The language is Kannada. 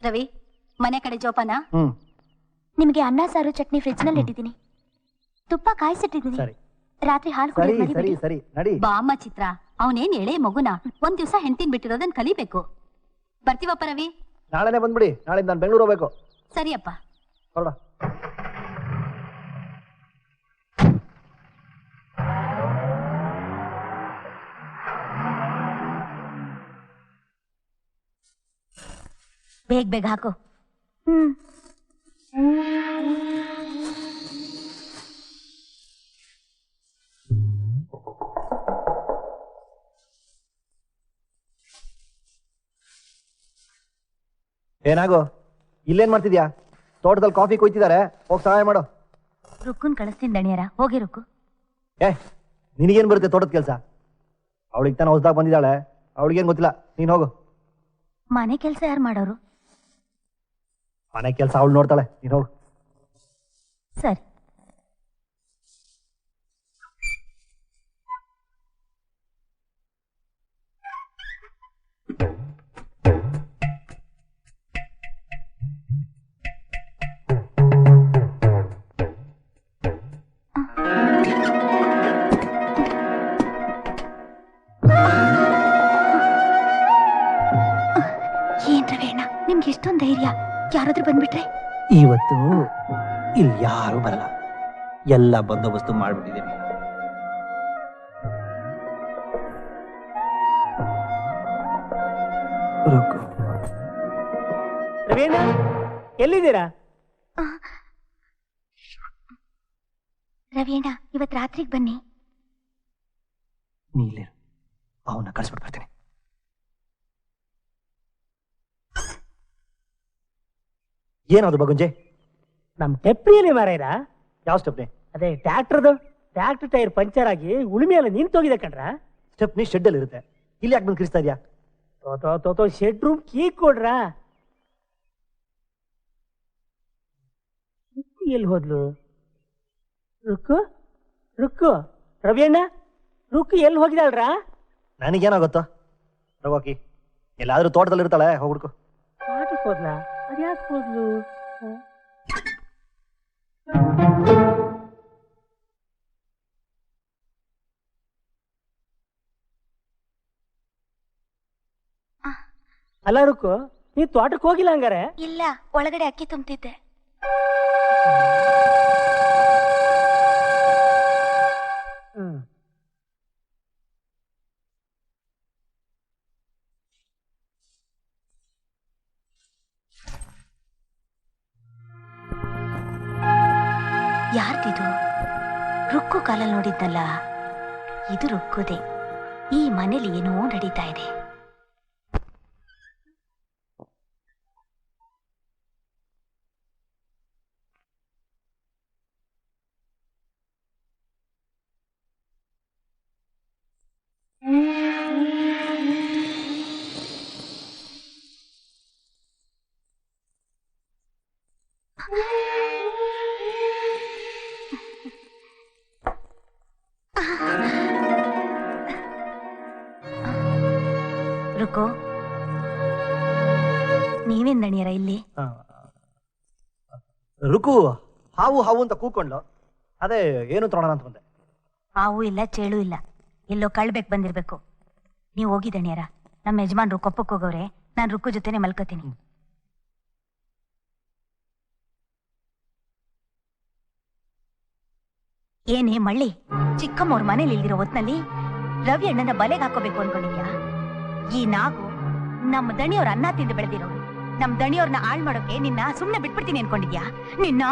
ರವಿ, ಮನೆ ಕಡೆ ಜೋಪಾನ. ನಿಮಗೆ ಅನ್ನ ಸಾರು ಚಟ್ನಿ ಫ್ರಿಜ್ ನಲ್ಲಿ ಇಟ್ಟಿದ್ದೀನಿ. ತುಪ್ಪ ಕಾಯಿಸಿಟ್ಟಿದ್ದೀನಿ. ರಾತ್ರಿ ಹಾಲು ಕುಡಿಯೋದು. ಬಾಮ್ಮ ಚಿತ್ರ, ಅವನೇನ್ ಎಳೆ ಮಗುನ ಒಂದ್ ದಿವಸ ಹೆಂಡತಿನ ಬಿಟ್ಟಿರೋದನ್ನ ಕಲಿಬೇಕು. ಬರ್ತೀವಪ್ಪ ರವಿ. ನಾಳೆನೆ ಬಂದ್ಬಿಡಿ. ನಾಳೆ ನಾನು ಬೆಂಗಳೂರು ಹೋಗ್ಬೇಕು. ಸರಿಯಪ್ಪ. ಹೊರಡ. ಬೇಗ ಬೇಗ ಹಾಕು. ಏನಾಗೋ, ಇಲ್ಲೇನ್ ಮಾಡ್ತಿದ್ಯಾ? ತೋಟದಲ್ಲಿ ಕಾಫಿ ಕೊಯ್ತಿದ್ದಾರೆ, ಹೋಗಿ ಸಹಾಯ ಮಾಡು. ರುಕ್ಕುನ್ ಕಳಿಸ್ತೀನಿ ದಣಿಯರ, ಹೋಗಿ ರುಕ್ಕು. ನಿನಗೇನ್ ಬರುತ್ತೆ ತೋಟದ ಕೆಲಸ? ಅವಳಿಗೆ ತಾನು ಹೊಸದಾಗ ಬಂದಿದ್ದಾಳೆ, ಅವಳಿಗೇನ್ ಗೊತ್ತಿಲ್ಲ. ನೀನ್ ಹೋಗು. ಮನೆ ಕೆಲಸ ಯಾರು ಮಾಡೋರು? ಮನೆ ಕೆಲಸ ಅವಳು ನೋಡ್ತಾಳೆ, ನೀನ್ ಹೋಗು. ಸರಿ. ಏನ್ ರವೇಣ, ನಿಮ್ಗೆ ಎಷ್ಟೊಂದು ಧೈರ್ಯ? ಯಾರಾದ್ರೂ ಬಂದ್ಬಿಟ್ರೆ? ಇವತ್ತು ಇಲ್ಲಿ ಯಾರು ಬರಲ್ಲ, ಎಲ್ಲ ಬಂದೋಬಸ್ತು ಮಾಡ್ಬಿಟ್ಟಿದ್ದೀನಿ. ರವೀಣ, ಎಲ್ಲಿದ್ದೀರಾ? ರವೀಣ, ಇವತ್ ರಾತ್ರಿಗೆ ಬನ್ನಿ. ನೀಲಿರು, ಅವನ್ನ ಕಳಿಸ್ಬಿಟ್ಟು ಬರ್ತೀನಿ. ಏನದು ಬಗುಂಜೆ? ನಮ್ ಟೆಪ್ರಿಯಲ್ಲಿ ಮಾರಾಯ್ರಾ? ಯಾವ ಸ್ಟೆಪ್ನಿ? ಅದೇ ಟ್ರ್ಯಾಕ್ಟರ್ದು. ಟ್ರ್ಯಾಕ್ಟರ್ ಟೈರ್ ಪಂಚರ್ ಆಗಿ ಉಳುಮೆ ಎಲ್ಲ ನಿಂತೋಗಿದೆ ಕಣ್ರ. ಸ್ಟೆಪ್ನಿ ಶೆಡ್ ಅಲ್ಲಿ ಇರುತ್ತೆ, ಇಲ್ಲಿ ಯಾಕೆ ಬಂದು ಕಿರಿಸ್ತಾ ಇದೆಯಾ? ತೋ ಶೆಡ್ ರೂಮ್ ಕೀ ಕೊಡ್ರಾ? ಎಲ್ಲಿ ಹೋದ್ಲು? ರುಕ್ಕು ರುಕ್ಕು ರವಿಯಣ್ಣ, ರುಕ್ಕು ಎಲ್ಲಿ ಹೋಗಿದಾಳ್ರ? ನನಗೇನಾಗುತ್ತೋ, ರಘೋಕಿ ಎಲ್ಲಾದ್ರೂ ತೋಟದಲ್ಲಿ ಇರ್ತಾಳೆ, ಹೋಗ್ಬಿಡ್ಕು. ತೋಟಕ್ಕೆ ಹೋದ್ಲಾ? ಅದ್ಯಾಕೆ ಹೋದ್ಲು? ಅಲ್ಲ ರುಕ್ಕು, ನೀ ತೋಟಕ್ಕೆ ಹೋಗಿಲ್ಲ ಹಂಗಾರೆ? ಇಲ್ಲ, ಒಳಗಡೆ ಅಕ್ಕಿ ತುಂಬ್ತಿದ್ದೆ. ಯಾರ್ದಿದು? ರುಕ್ಕು ಕಾಲಲ್ಲಿ ನೋಡಿದ್ನಲ್ಲ, ಇದು ರುಕ್ಕುದೇ. ಈ ಮನೇಲಿ ಏನೋ ನಡೀತಾ ಇದೆ. ರುಕೋ, ನೀವೇನ್ ದಣಿಯರ ಇಲ್ಲಿ? ರುಕು ಹಾವು ಹಾವು ಅಂತ ಕೂಕೊಂಡ್ಲು, ಅದೇ ಏನು ತಗೊಳ್ಳೋಣ ಅಂತ ಬಂದೆ. ಹಾವು ಇಲ್ಲ, ಚೇಳು ಇಲ್ಲ, ಎಲ್ಲೋ ಕಳ್ಬೇಕು ಬಂದಿರ್ಬೇಕು. ನೀವು ಹೋಗಿ ದಣಿಯರ, ನಮ್ಮ ಯಜಮಾನ್ರು ಕೊಪ್ಪಕ್ಕೆ ಹೋಗೋರೆ, ನಾನು ರುಕ್ಕು ಜೊತೆನೆ ಮಲ್ಕೋತೀನಿ. ಏನೇ ಮಳ್ಳಿ, ಚಿಕ್ಕಮ್ಮವ್ರ ಮನೇಲಿ ಇಲ್ದಿರೋ ಹೊತ್ನಲ್ಲಿ ರವಿ ಅಣ್ಣನ ಬಲೆಗೆ ಹಾಕೋಬೇಕು ಅನ್ಕೊಂಡಿದ್ಯಾ? ಈ ನಾಗು ನಮ್ಮ ದಣಿಯವ್ರ ಅನ್ನ ತಿಂದು ಬೆಳೆದಿರೋರು. ನಮ್ ದಣಿಯವ್ರನ್ನ ಹಾಳು ಮಾಡೋಕೆ ನಿನ್ನ ಸುಮ್ನೆ ಬಿಟ್ಬಿಡ್ತೀನಿ ಅನ್ಕೊಂಡಿದ್ಯಾ? ನಿನ್ನ